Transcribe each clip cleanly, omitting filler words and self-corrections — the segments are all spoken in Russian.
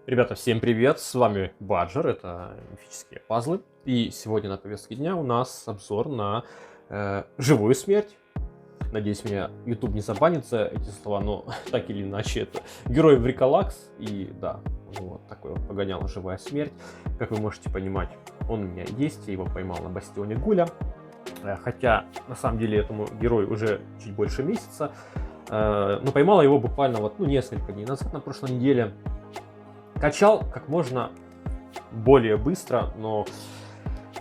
Ребята, всем привет, с вами Баджер, это мифические пазлы. И сегодня на повестке дня у нас обзор на живую смерть. Надеюсь, меня YouTube не забанит за эти слова, но так или иначе это герой Вриколакс. И да, вот такой вот погонял живая смерть. Как вы можете понимать, он у меня есть, я его поймал на бастионе Гуля. Хотя, на самом деле, этому герою уже чуть больше месяца. Но поймала его буквально вот, несколько дней назад, на прошлой неделе. Качал как можно более быстро, но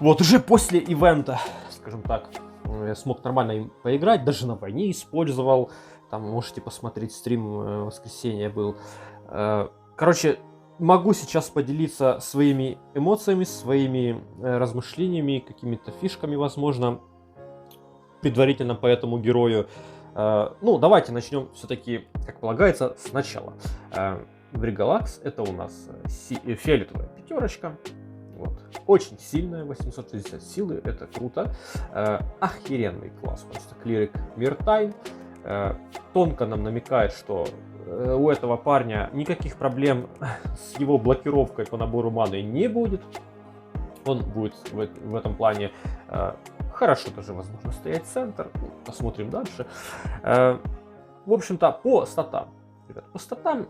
вот уже после ивента, скажем так, я смог нормально им поиграть, даже на войне использовал. Там можете посмотреть стрим, в воскресенье был. Короче, могу сейчас поделиться своими эмоциями, своими размышлениями, какими-то фишками, возможно, предварительно по этому герою. Давайте начнем все-таки, как полагается, сначала. Вриколакс — это у нас фиолетовая пятерочка. Вот. Очень сильная, 860 силы, это круто. Охеренный класс, просто клирик Миртайн. Тонко нам намекает, что у этого парня никаких проблем с его блокировкой по набору маны не будет. Он будет в этом плане хорошо даже, возможно, стоять центр. Посмотрим дальше. В общем-то, по статам. Ребят, по статам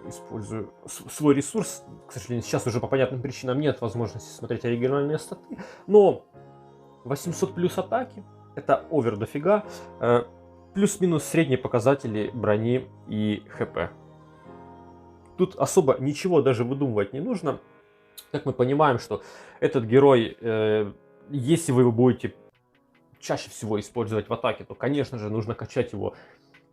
использую свой ресурс. К сожалению, сейчас уже по понятным причинам нет возможности смотреть оригинальные статы. Но 800 плюс атаки. Это овер дофига. Плюс-минус средние показатели брони и хп. Тут особо ничего даже выдумывать не нужно. Как мы понимаем, что этот герой, если вы его будете чаще всего использовать в атаке, то, конечно же, нужно качать его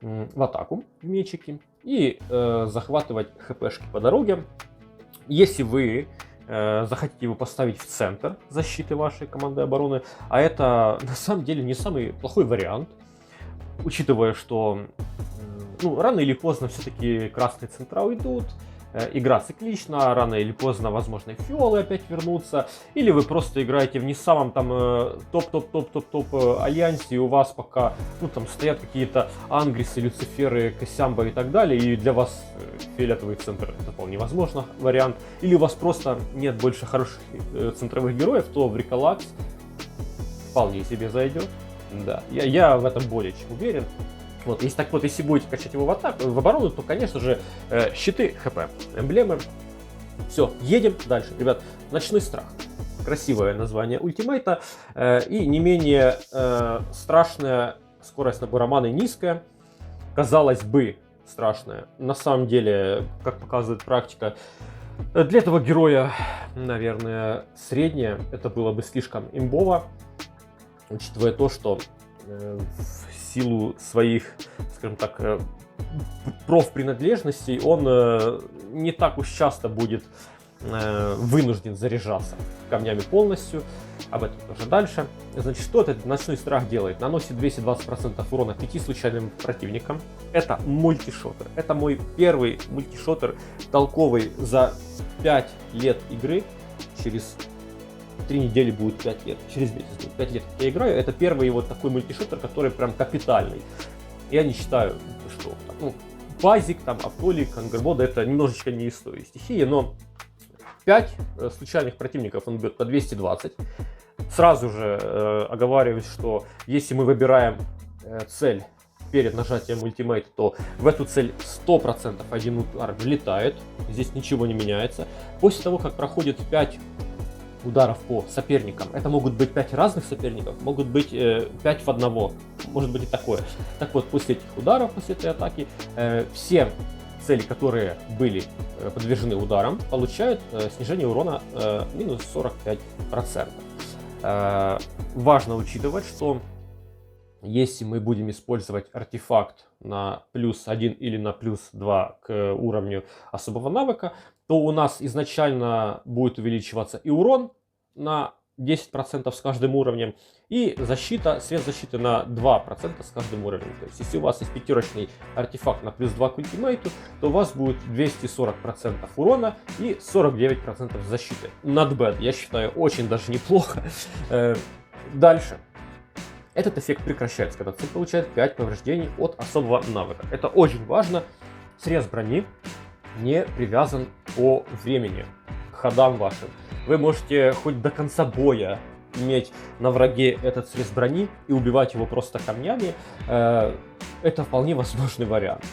в атаку, в мечики, и захватывать хпшки по дороге. Если вы захотите его поставить в центр защиты вашей команды обороны, а это на самом деле не самый плохой вариант, учитывая, что рано или поздно все-таки красные центра уйдут, игра циклична, рано или поздно, возможно, фиолы опять вернутся, или вы просто играете в не самом там топ-топ-топ-топ-топ альянсе, и у вас пока, там стоят какие-то ангрисы, люциферы, косямба и так далее, и для вас фиолетовый центр это вполне возможно вариант, или у вас просто нет больше хороших центровых героев, то Вриколакс вполне себе зайдет. Да, я в этом более чем уверен. Вот, если будете качать его в атаку, в оборону, то, конечно же, щиты, хп, эмблемы. Все, едем дальше. Ребят, ночной страх. Красивое название ультимейта. И не менее страшная скорость набора маны низкая. Казалось бы, страшная. На самом деле, как показывает практика, для этого героя, наверное, средняя. Это было бы слишком имбово, учитывая то, что в силу своих, скажем так, профпринадлежностей он не так уж часто будет вынужден заряжаться камнями полностью. Об этом тоже дальше. Значит, что этот ночной страх делает? Наносит 220% урона 5 случайным противникам. Это мультишотер. Это мой первый мультишотер толковый за 5 лет игры. Через 3 недели будет 5 лет, через месяц будет 5 лет, как я играю. Это первый вот такой мультишутер, который прям капитальный. Я не считаю, что базик, автолик, ангербода — это немножечко не из той стихии, но 5 случайных противников он бьет по 220. Сразу же оговариваюсь, что если мы выбираем цель перед нажатием ультимейта, то в эту цель 100% один удар влетает, здесь ничего не меняется. После того, как проходит 5 ударов по соперникам. Это могут быть 5 разных соперников, могут быть 5 в одного, может быть и такое. Так вот, после этих ударов, после этой атаки, все цели, которые были подвержены ударам, получают снижение урона минус 45%. Важно учитывать, что если мы будем использовать артефакт на плюс 1 или на плюс 2 к уровню особого навыка, то у нас изначально будет увеличиваться и урон на 10% с каждым уровнем, и защита, срез защиты на 2% с каждым уровнем. То есть, если у вас есть пятерочный артефакт на плюс 2 к ультимейту, то у вас будет 240% урона и 49% защиты. Not bad, я считаю, очень даже неплохо. Дальше. Этот эффект прекращается, когда цель получает 5 повреждений от особого навыка. Это очень важно. Срез брони не привязан по времени, ходам вашим. Вы можете хоть до конца боя иметь на враге этот срез брони и убивать его просто камнями. Это вполне возможный вариант.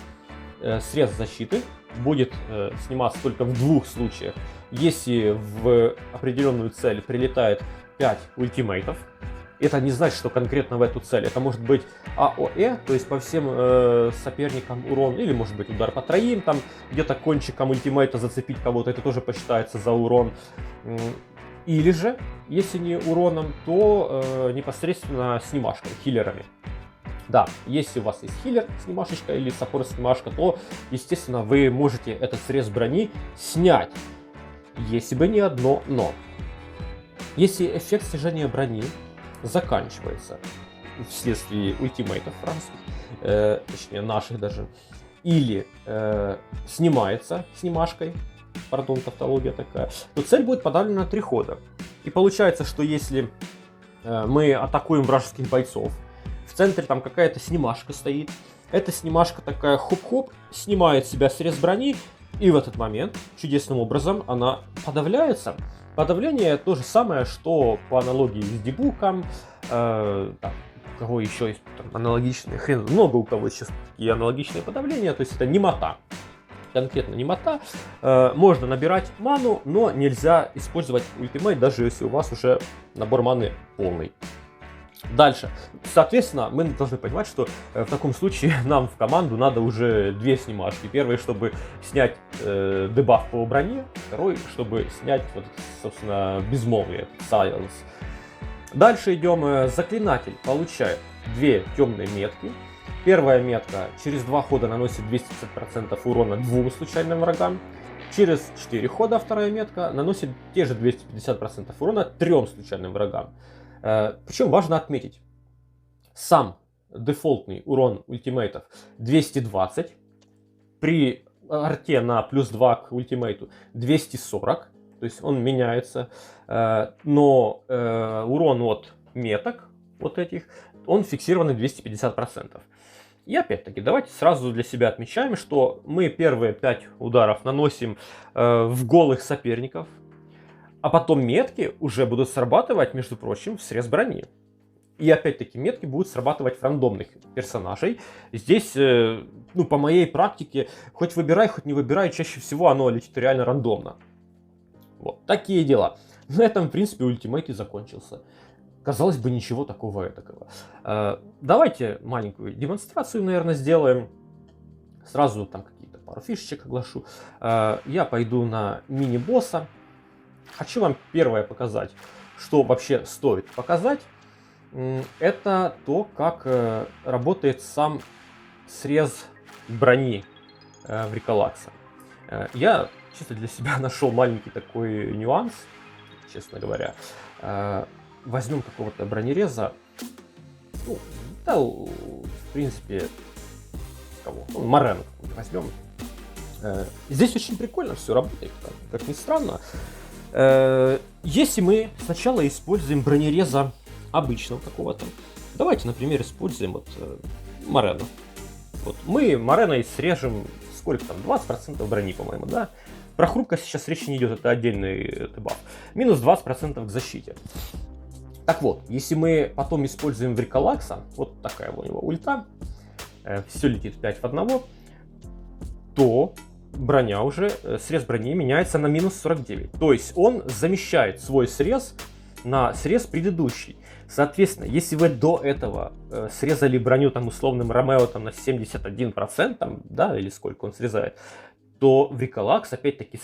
Срез защиты будет сниматься только в двух случаях. Если в определенную цель прилетает 5 ультимейтов, это не значит, что конкретно в эту цель. Это может быть АОЭ, то есть по всем соперникам урон, или может быть удар по троим, там где-то кончиком ультимейта зацепить кого-то, это тоже посчитается за урон. Или же, если не уроном, то непосредственно снимашкой, хиллерами. Да, если у вас есть хиллер снимашечка или саппорт снимашка, то, естественно, вы можете этот срез брони снять. Если бы не одно но. Если эффект снижения брони заканчивается вследствие ультимейтов французских, точнее наших даже, или снимается снимашкой, пардон, тавтология такая, то цель будет подавлена на 3 хода. И получается, что если мы атакуем вражеских бойцов, в центре там какая-то снимашка стоит, эта снимашка такая хоп-хоп, снимает с себя срез брони, и в этот момент чудесным образом она подавляется. Подавление то же самое, что по аналогии с дебуком, у кого еще есть там аналогичные, много у кого сейчас такие аналогичные подавления, то есть это немота. Конкретно немота. Можно набирать ману, но нельзя использовать ультимейт, даже если у вас уже набор маны полный. Дальше. Соответственно, мы должны понимать, что в таком случае нам в команду надо уже 2 снимашки. Первый, чтобы снять дебаф по броне. Второй, чтобы снять, вот, собственно, безмолвие, silence. Дальше идем. Заклинатель получает 2 темные метки. Первая метка через 2 хода наносит 250% урона 2 случайным врагам. Через 4 хода вторая метка наносит те же 250% урона 3 случайным врагам. Причем важно отметить, сам дефолтный урон ультимейтов 220, при арте на плюс 2 к ультимейту 240, то есть он меняется, но урон от меток вот этих, он фиксированный 250%. И опять-таки, давайте сразу для себя отмечаем, что мы первые 5 ударов наносим в голых соперников, а потом метки уже будут срабатывать, между прочим, в срез брони. И опять-таки метки будут срабатывать в рандомных персонажей. Здесь, ну, по моей практике, хоть выбирай, хоть не выбирай, чаще всего оно летит реально рандомно. Вот, такие дела. На этом, в принципе, ультимейт и закончился. Казалось бы, ничего такого этакого. Давайте маленькую демонстрацию, наверное, сделаем. Сразу там какие-то пару фишечек оглашу. Я пойду на мини-босса. Хочу вам первое показать, что вообще стоит показать. Это то, как работает сам срез брони в Риколакса. Я чисто для себя нашел маленький такой нюанс, честно говоря. Возьмем какого-то бронереза. Ну, да, в принципе, кого? Ну, Морену возьмем. Здесь очень прикольно все работает, как ни странно. Если мы сначала используем бронереза обычного какого-то, давайте, например, используем вот Морену. Вот мы Мореной срежем сколько там, 20% брони, по-моему, да? Про хрупкость сейчас речи не идет, это отдельный дебаф. Минус 20% к защите. Так вот, если мы потом используем Риколакса, вот такая у него ульта, все летит 5 в 1, то броня уже, срез брони меняется на минус 49. То есть он замещает свой срез на срез предыдущий. Соответственно, если вы до этого срезали броню там условным Ромео там, на 71%, там, да, или сколько он срезает, то в Риколакс опять-таки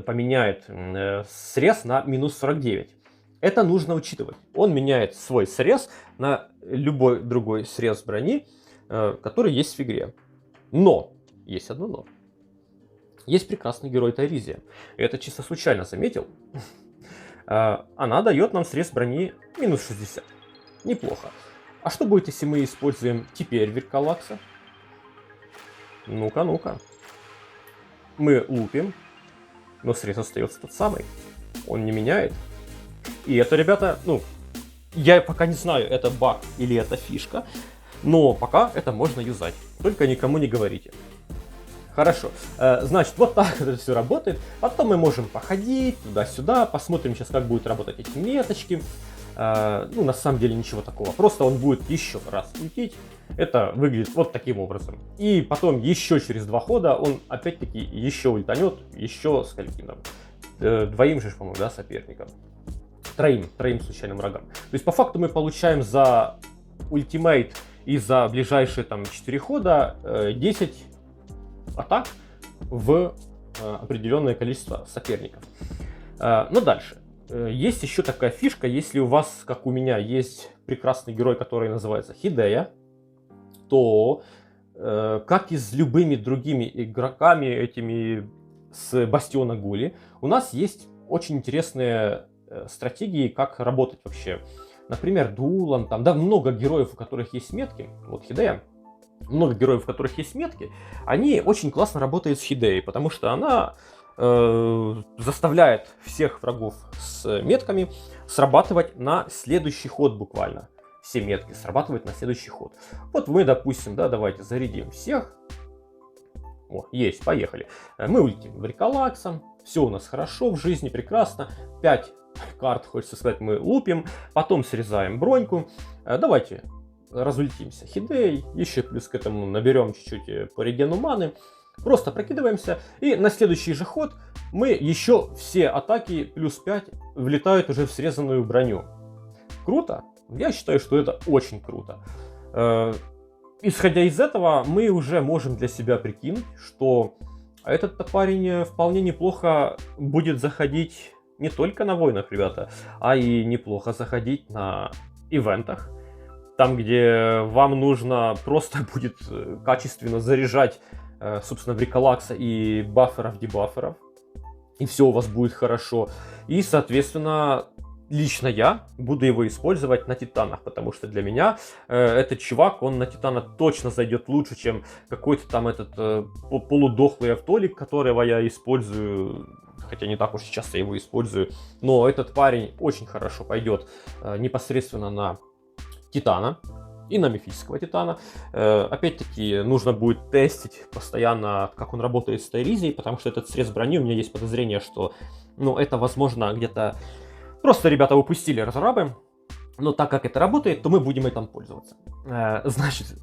поменяет срез на минус 49. Это нужно учитывать. Он меняет свой срез на любой другой срез брони, который есть в игре. Но, есть одно но. Есть прекрасный герой Тайризия. Это чисто случайно заметил. Она дает нам срез брони минус 60. Неплохо. А что будет, если мы используем теперь Риколакса? Ну-ка, ну-ка. Мы лупим, но срез остается тот самый. Он не меняет. И это, ребята, ну, я пока не знаю, это баг или это фишка, но пока это можно юзать. Только никому не говорите. Хорошо. Значит, вот так это все работает. Потом мы можем походить туда-сюда, посмотрим сейчас, как будут работать эти меточки. Ну, на самом деле ничего такого. Просто он будет еще раз ультить. Это выглядит вот таким образом. И потом еще через 2 хода он опять-таки еще ультанет, еще скольким там. 2 же, по-моему, да, соперникам. 3 случайным врагам. То есть по факту мы получаем за ультимейт и за ближайшие там 4 хода 10 атак в определенное количество соперников. Но дальше. Есть еще такая фишка, если у вас, как у меня, есть прекрасный герой, который называется Хидея, то, как и с любыми другими игроками, этими с Бастиона Гули, у нас есть очень интересные стратегии, как работать вообще. Например, Дулан, там, да, много героев, у которых есть метки, вот Хидея, много героев, у которых есть метки, они очень классно работают с Хидеей, потому что она заставляет всех врагов с метками срабатывать на следующий ход буквально. Все метки срабатывают на следующий ход. Вот мы, допустим, да, давайте зарядим всех. О, есть, поехали. Мы ультим Бриколаксом, все у нас хорошо в жизни, прекрасно. 5 карт, хочется сказать, мы лупим, потом срезаем броньку. Давайте разультимся Хидеей, еще плюс к этому наберем чуть-чуть по регену маны. Просто прокидываемся, и на следующий же ход мы еще все атаки плюс 5 влетают уже в срезанную броню. Круто? Я считаю, что это очень круто. Исходя из этого, мы уже можем для себя прикинуть, что этот парень вполне неплохо будет заходить не только на войнах, ребята, а и неплохо заходить на ивентах. Там, где вам нужно просто будет качественно заряжать, собственно, Бриколакса и баферов-дебаферов. И все у вас будет хорошо. И, соответственно, лично я буду его использовать на титанах, потому что для меня этот чувак, он на титана точно зайдет лучше, чем какой-то там этот полудохлый автолик, которого я использую, хотя не так уж часто его использую. Но этот парень очень хорошо пойдет непосредственно на титана и на мифического титана. Опять-таки нужно будет тестить постоянно, как он работает с Тайризией, потому что этот срез брони, у меня есть подозрение, что это возможно где-то просто ребята упустили разрабы. Но так как это работает, то мы будем этим пользоваться. Значит,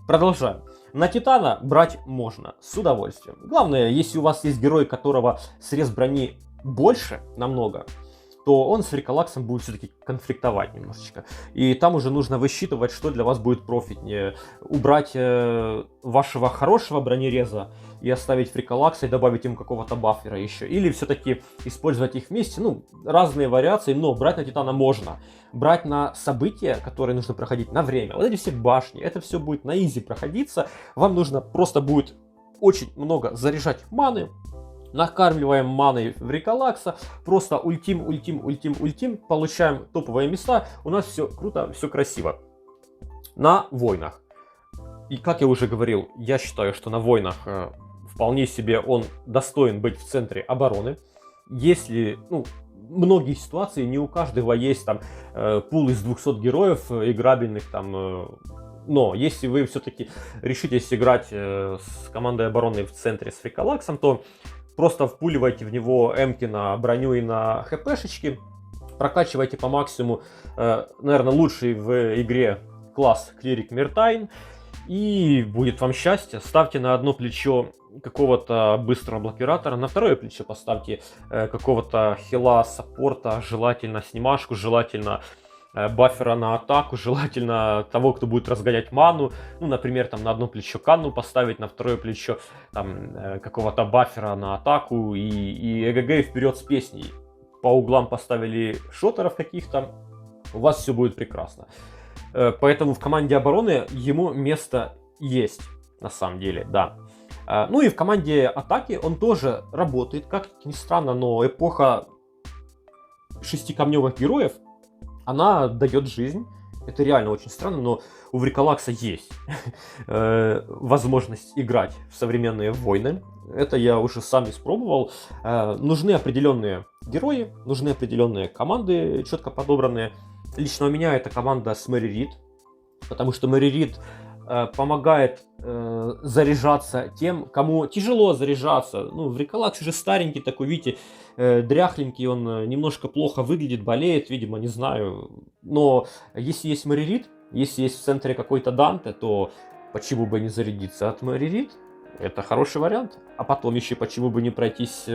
продолжаем. На титана брать можно с удовольствием. Главное, если у вас есть герой, которого срез брони больше намного, то он с Бриколаксом будет все-таки конфликтовать немножечко. И там уже нужно высчитывать, что для вас будет профитнее. Убрать вашего хорошего бронереза и оставить Бриколакса и добавить им какого-то баффера еще. Или все-таки использовать их вместе. Разные вариации, но брать на титана можно. Брать на события, которые нужно проходить на время. Вот эти все башни, это все будет на изи проходиться. Вам нужно просто будет очень много заряжать маны. Накармливаем маной в Бриколакса, просто ультим, получаем топовые места, у нас все круто, все красиво. На войнах. И как я уже говорил, я считаю, что на войнах вполне себе он достоин быть в центре обороны. Если, многие ситуации, не у каждого есть там пул из 200 героев играбельных там. Но если вы все-таки решитесь играть с командой обороны в центре с Бриколаксом, то просто впуливайте в него эмки на броню и на хпшечки, прокачивайте по максимуму, наверное, лучший в игре класс Клирик Миртайн, и будет вам счастье. Ставьте на одно плечо какого-то быстрого блокиратора, на второе плечо поставьте какого-то хила, саппорта, желательно снимашку, желательно баффера на атаку, желательно того, кто будет разгонять ману. Например, там на одно плечо Канну поставить, на второе плечо там какого-то баффера на атаку и эгг вперед с песней. По углам поставили шотеров каких-то, у вас все будет прекрасно. Поэтому в команде обороны ему место есть, на самом деле, да. И в команде атаки он тоже работает, как ни странно, но эпоха 6-камневых героев, она дает жизнь. Это реально очень странно, но у Бриколакса есть возможность играть в современные войны. Это я уже сам испробовал. Нужны определенные герои, нужны определенные команды, четко подобранные. Лично у меня это команда с Мэри Рид, потому что Мэри Рид помогает заряжаться тем, кому тяжело заряжаться. Ну, в Recalax уже старенький такой, видите, дряхленький, он немножко плохо выглядит, болеет, видимо, не знаю. Но если есть Маририт, если есть в центре какой-то Данте, то почему бы не зарядиться от Маририт? Это хороший вариант. А потом еще почему бы не пройтись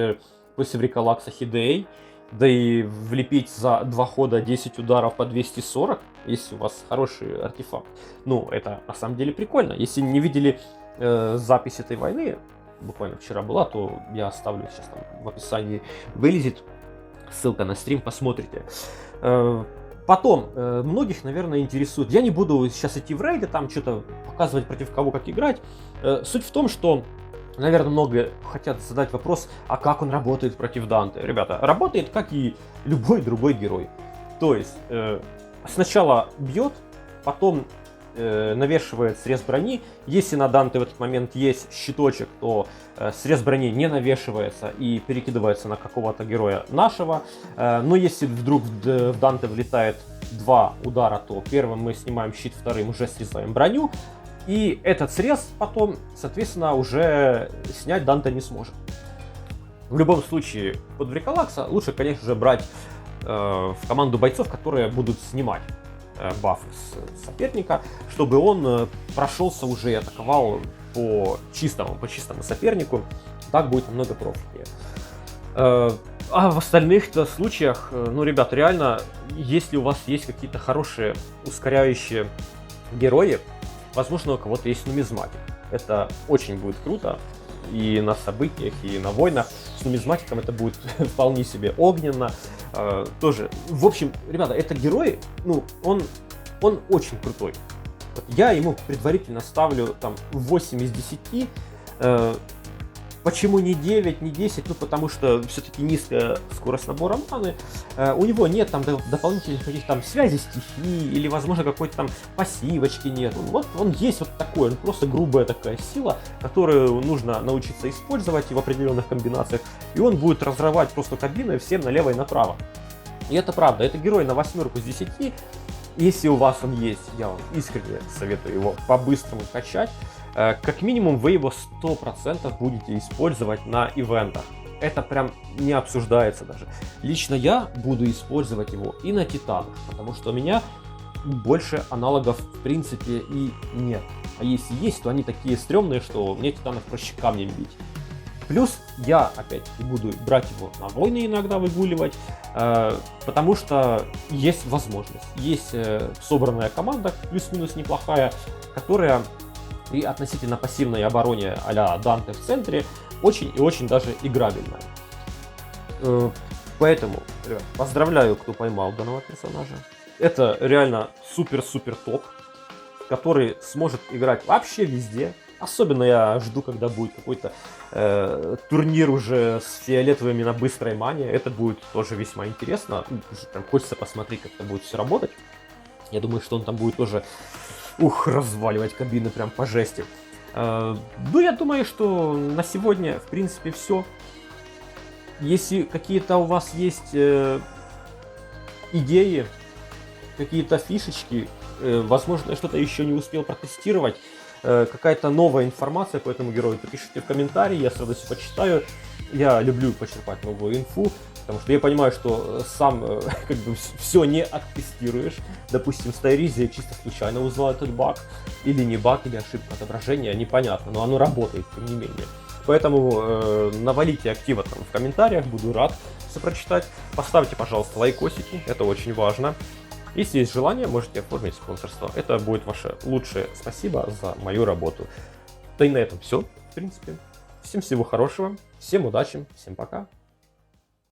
после Recalax Хидеей, да и влепить за 2 хода 10 ударов по 240, если у вас хороший артефакт. Ну, это на самом деле прикольно. Если не видели запись этой войны, буквально вчера была, то я оставлю сейчас там в описании, вылезет ссылка на стрим, посмотрите. Потом, многих, наверное, интересует, я не буду сейчас идти в рейды, там что-то показывать, против кого как играть. Суть в том, что, наверное, многие хотят задать вопрос, а как он работает против Данте. Ребята, работает как и любой другой герой. То есть, сначала бьет, потом навешивает срез брони. Если на Данте в этот момент есть щиточек, то срез брони не навешивается и перекидывается на какого-то героя нашего. Но если вдруг в Данте влетает 2 удара, то первым мы снимаем щит, вторым уже срезаем броню. И этот срез потом, соответственно, уже снять Данте не сможет. В любом случае, под Recalax лучше, конечно же, брать в команду бойцов, которые будут снимать бафы с соперника, чтобы он прошелся уже и атаковал по чистому сопернику. Так будет намного профитнее. А в остальных случаях, ну, ребят, реально, если у вас есть какие-то хорошие ускоряющие герои, возможно, у кого-то есть нумизматик. Это очень будет круто. И на событиях, и на войнах. С нумизматиком это будет вполне себе огненно. Тоже. В общем, ребята, это герой, ну, он очень крутой. Вот я ему предварительно ставлю там 8 из 10. Почему не 9, не 10? Ну, потому что все-таки низкая скорость набора маны. У него нет там дополнительных каких-то там связей стихий, или, возможно, какой-то там пассивочки нет. Вот он есть вот такой, он просто грубая такая сила, которую нужно научиться использовать и в определенных комбинациях. И он будет разрывать просто кабиной всем налево и направо. И это правда, это герой на 8 из 10. Если у вас он есть, я вам искренне советую его по-быстрому качать. Как минимум вы его 100% будете использовать на ивентах. Это прям не обсуждается даже. Лично я буду использовать его и на титанах, потому что у меня больше аналогов в принципе и нет. А если есть, то они такие стрёмные, что мне титанов проще камнем бить. Плюс я опять буду брать его на войны иногда выгуливать, потому что есть возможность. Есть собранная команда, плюс-минус неплохая, которая и относительно пассивной обороне а-ля Данте в центре очень и очень даже играбельная. Поэтому, ребят, поздравляю, кто поймал данного персонажа. Это реально супер-супер топ, который сможет играть вообще везде. Особенно я жду, когда будет какой-то турнир уже с фиолетовыми на быстрой мане. Это будет тоже весьма интересно. Прям хочется посмотреть, как это будет все работать. Я думаю, что он там будет тоже разваливать кабины прям по жести. Ну, я думаю, что на сегодня, в принципе, все. Если какие-то у вас есть идеи, какие-то фишечки, возможно, я что-то еще не успел протестировать, какая-то новая информация по этому герою, то пишите в комментарии, я с радостью почитаю. Я люблю почерпать новую инфу, потому что я понимаю, что сам как бы все не оттестируешь. Допустим, с Тайризи я чисто случайно узнал этот баг, или не баг, или ошибка отображения, непонятно, но оно работает, тем не менее. Поэтому навалите актива там в комментариях, буду рад все прочитать. Поставьте, пожалуйста, лайкосики, это очень важно. Если есть желание, можете оформить спонсорство. Это будет ваше лучшее спасибо за мою работу. Да и на этом все, в принципе. Всем всего хорошего, всем удачи, всем пока.